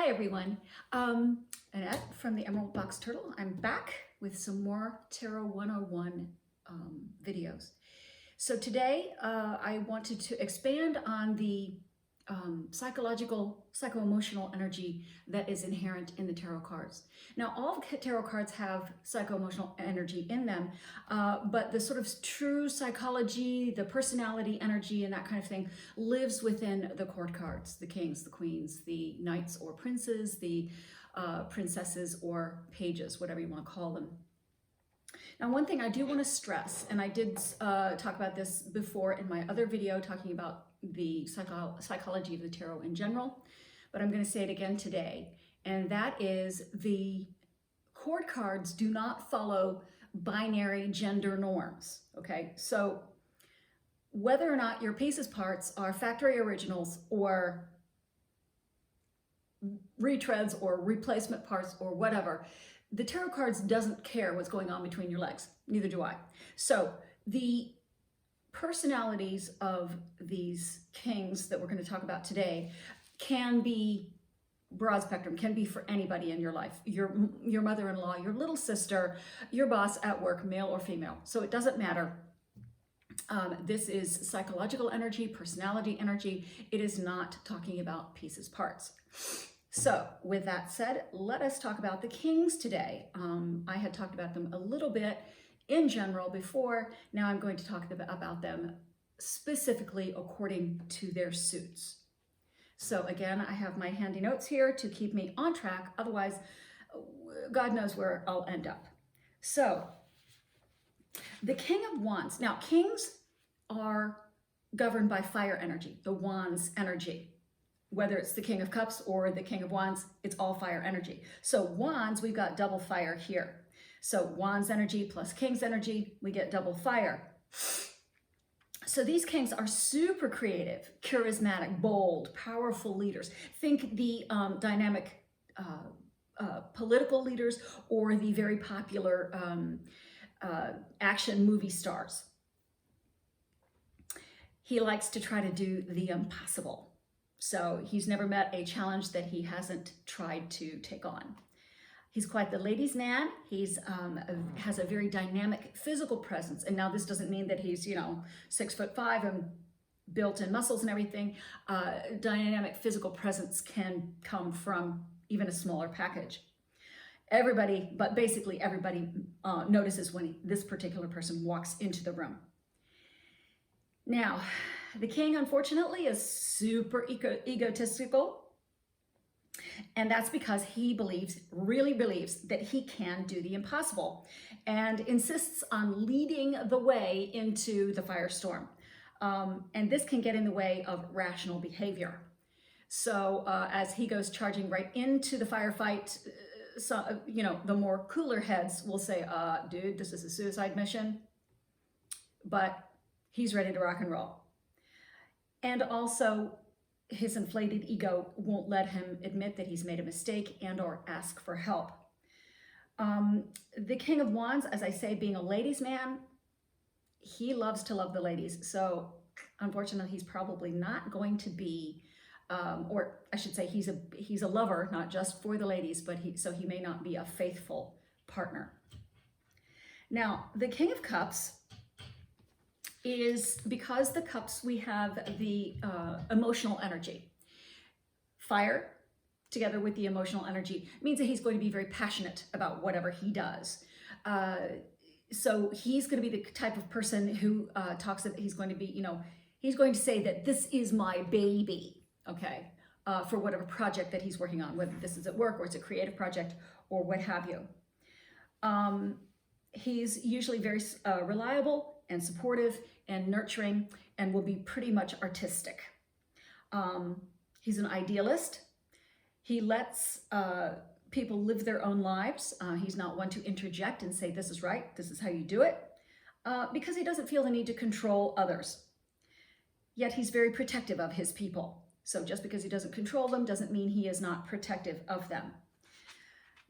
Hi everyone, Annette from the Emerald Box Turtle. I'm back with some more Tarot 101 videos. So today I wanted to expand on the psychological, psycho-emotional energy that is inherent in the tarot cards. Now, all tarot cards have psycho-emotional energy in them, but the sort of true psychology, the personality energy and that kind of thing lives within the court cards, the kings, the queens, the knights or princes, the princesses or pages, whatever you want to call them. Now, one thing I do want to stress, and I did talk about this before in my other video talking about the psychology of the tarot in general, but I'm going to say it again today, and that is the court cards do not follow binary gender norms, okay? So whether or not your pieces parts are factory originals or retreads or replacement parts or whatever, the tarot cards doesn't care what's going on between your legs. Neither do I. So the personalities of these kings that we're going to talk about today can be broad spectrum, can be for anybody in your life, your mother-in-law, your little sister, your boss at work, male or female. So it doesn't matter. This is psychological energy, personality energy. It is not talking about pieces, parts. So with that said, let us talk about the kings today. I had talked about them a little bit in general before. Now I'm going to talk about them specifically according to their suits. So again, I have my handy notes here to keep me on track. Otherwise, God knows where I'll end up. So the King of Wands. Now, kings are governed by fire energy, the Wands energy. Whether it's the King of Cups or the King of Wands, it's all fire energy. So Wands, we've got double fire here. So Wands energy plus King's energy, we get double fire. So these kings are super creative, charismatic, bold, powerful leaders. Think the dynamic political leaders or the very popular action movie stars. He likes to try to do the impossible. So he's never met a challenge that he hasn't tried to take on. He's quite the ladies' man. He's has a very dynamic physical presence. And now this doesn't mean that he's, 6'5" and built in muscles and everything. Dynamic physical presence can come from even a smaller package. Everybody, but basically everybody notices when this particular person walks into the room. Now, the king, unfortunately, is super egotistical. And that's because he really believes that he can do the impossible and insists on leading the way into the firestorm. And this can get in the way of rational behavior. So as he goes charging right into the firefight, the more cooler heads will say, dude, this is a suicide mission. But he's ready to rock and roll. And also, his inflated ego won't let him admit that he's made a mistake and or ask for help. The King of Wands, as I say, being a ladies' man, he loves to love the ladies. So unfortunately, he's probably not going to be, or I should say he's a lover, not just for the ladies, but he may not be a faithful partner. Now, the King of Cups is, because the cups, we have the emotional energy. Fire, together with the emotional energy, means that he's going to be very passionate about whatever he does. So he's going to be the type of person who talks that he's going to be, he's going to say that this is my baby, okay, for whatever project that he's working on, whether this is at work or it's a creative project or what have you. He's usually very reliable and supportive and nurturing, and will be pretty much artistic. He's an idealist. He lets people live their own lives. He's not one to interject and say, this is right, this is how you do it, because he doesn't feel the need to control others. Yet he's very protective of his people. So just because he doesn't control them doesn't mean he is not protective of them.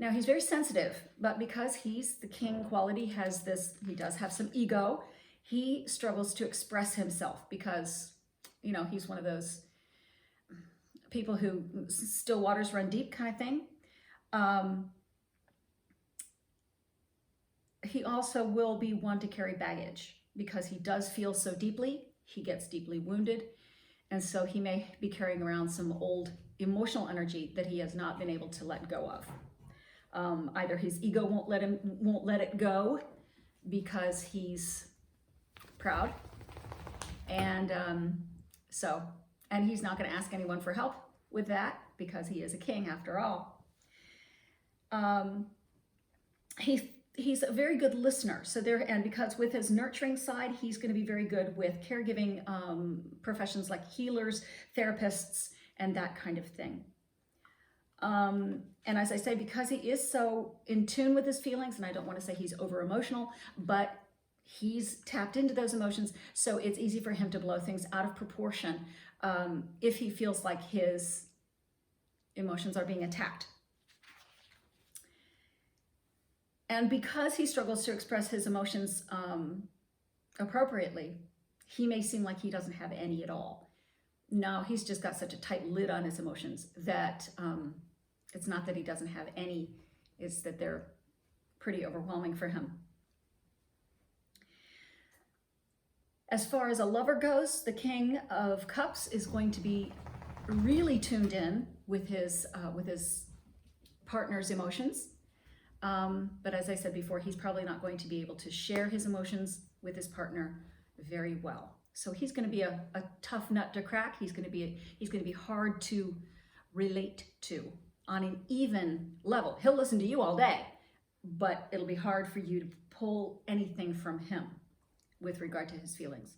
Now, he's very sensitive, but because he's the king quality, he does have some ego. He struggles to express himself because, he's one of those people who still waters run deep kind of thing. He also will be one to carry baggage because he does feel so deeply. He gets deeply wounded. And so he may be carrying around some old emotional energy that he has not been able to let go of. Either his ego won't let it go because he's proud. And and he's not going to ask anyone for help with that because he is a king after all. He's a very good listener. So because with his nurturing side, he's going to be very good with caregiving professions like healers, therapists, and that kind of thing. And as I say, because he is so in tune with his feelings, and I don't want to say he's over emotional, but he's tapped into those emotions, so it's easy for him to blow things out of proportion if he feels like his emotions are being attacked. And because he struggles to express his emotions appropriately, he may seem like he doesn't have any at all. No, he's just got such a tight lid on his emotions that it's not that he doesn't have any, it's that they're pretty overwhelming for him. As far as a lover goes, the King of Cups is going to be really tuned in with his partner's emotions. But as I said before, he's probably not going to be able to share his emotions with his partner very well. So he's going to be a tough nut to crack. He's going to be hard to relate to on an even level. He'll listen to you all day, but it'll be hard for you to pull anything from him with regard to his feelings.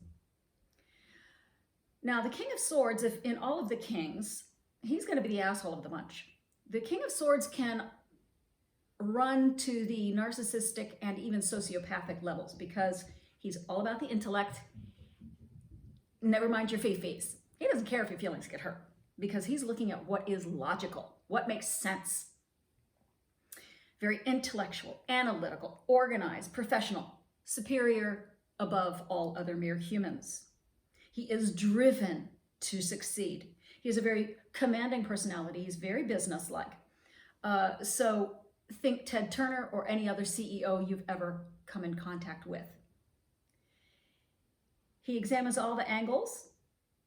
Now, the King of Swords, if in all of the kings, he's going to be the asshole of the bunch. The King of Swords can run to the narcissistic and even sociopathic levels because he's all about the intellect. Never mind your fiiiiiiines. He doesn't care if your feelings get hurt because he's looking at what is logical, what makes sense. Very intellectual, analytical, organized, professional, superior above all other mere humans. He is driven to succeed. He has a very commanding personality. He's very businesslike. So think Ted Turner or any other CEO you've ever come in contact with. He examines all the angles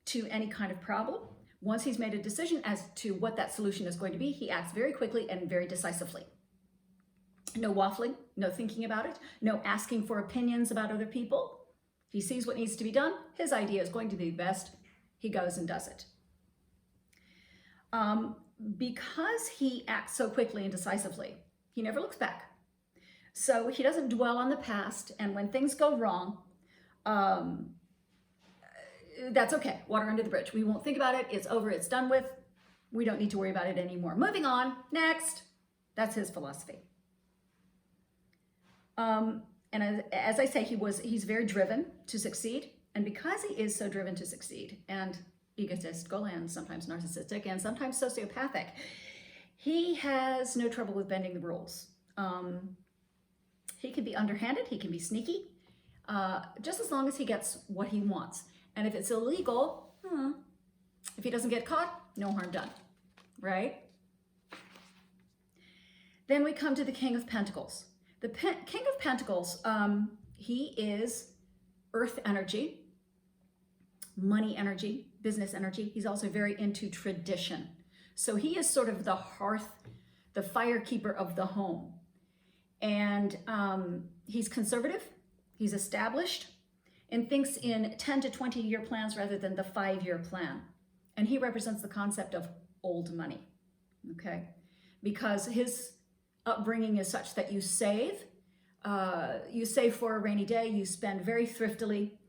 to any kind of problem. Once he's made a decision as to what that solution is going to be, he acts very quickly and very decisively. No waffling, no thinking about it, no asking for opinions about other people. He sees what needs to be done. His idea is going to be the best. He goes and does it. Because he acts so quickly and decisively, he never looks back. So he doesn't dwell on the past, and when things go wrong, that's okay. Water under the bridge. We won't think about it. It's over. It's done with. We don't need to worry about it anymore. Moving on. Next. That's his philosophy. And as I say, he's very driven to succeed. And because he is so driven to succeed and egotistical and sometimes narcissistic and sometimes sociopathic, he has no trouble with bending the rules. He can be underhanded. He can be sneaky, just as long as he gets what he wants. And if it's illegal, if he doesn't get caught, no harm done, right? Then we come to the King of Pentacles. The King of Pentacles, he is earth energy, money energy, business energy. He's also very into tradition. So he is sort of the hearth, the firekeeper of the home. And he's conservative, he's established, and thinks in 10 to 20-year plans rather than the 5-year plan. And he represents the concept of old money, okay? Because his upbringing is such that you save for a rainy day, you spend very thriftily,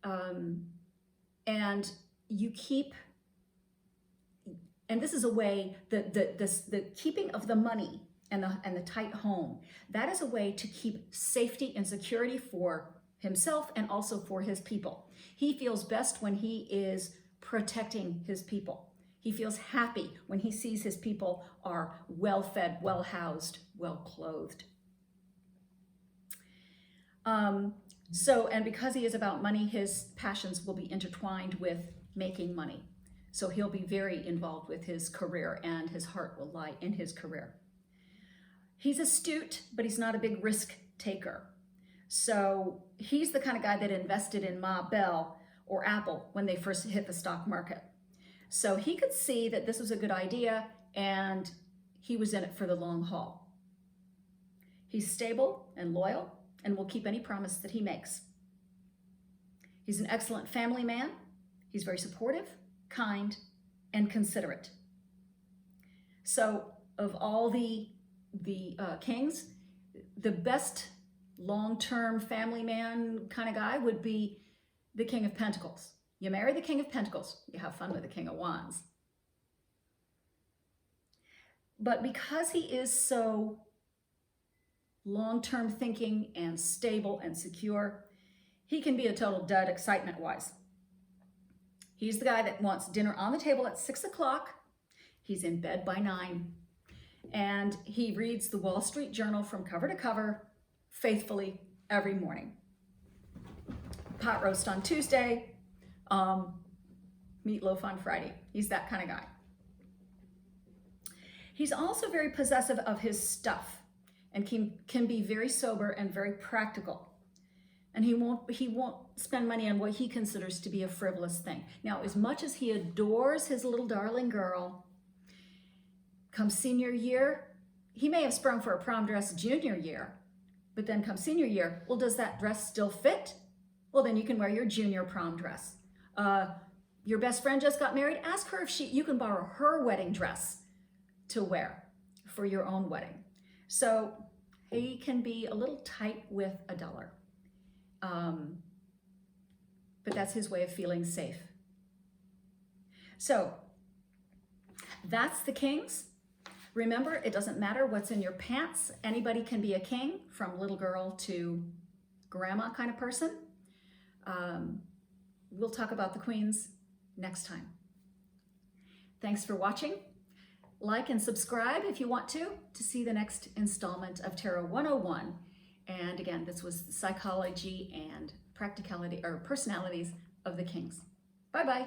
and you keep, and this is a way, the keeping of the money and the tight home, that is a way to keep safety and security for himself and also for his people. He feels best when he is protecting his people. He feels happy when he sees his people are well-fed, well-housed, well-clothed. And because he is about money, his passions will be intertwined with making money. So he'll be very involved with his career, and his heart will lie in his career. He's astute, but he's not a big risk taker. So he's the kind of guy that invested in Ma Bell or Apple when they first hit the stock market. So he could see that this was a good idea, and he was in it for the long haul. He's stable and loyal and will keep any promise that he makes. He's an excellent family man. He's very supportive, kind, and considerate. So of all the kings, the best long-term family man kind of guy would be the King of Pentacles. You marry the King of Pentacles, you have fun with the King of Wands. But because he is so long-term thinking and stable and secure, he can be a total dud excitement-wise. He's the guy that wants dinner on the table at 6 o'clock. He's in bed by 9. And he reads the Wall Street Journal from cover to cover faithfully every morning. Pot roast on Tuesday, meatloaf on Friday. He's that kind of guy. He's also very possessive of his stuff and can be very sober and very practical. And he won't spend money on what he considers to be a frivolous thing. Now, as much as he adores his little darling girl, come senior year, he may have sprung for a prom dress junior year, but then come senior year, well, does that dress still fit? Well, then you can wear your junior prom dress. Your best friend just got married, ask her if you can borrow her wedding dress to wear for your own wedding. So he can be a little tight with $1. But that's his way of feeling safe. So that's the kings. Remember, it doesn't matter what's in your pants. Anybody can be a king, from little girl to grandma kind of person. We'll talk about the queens next time. Thanks for watching. Like and subscribe if you want to see the next installment of Tarot 101. And again, this was the psychology and practicality or personalities of the kings. Bye-bye.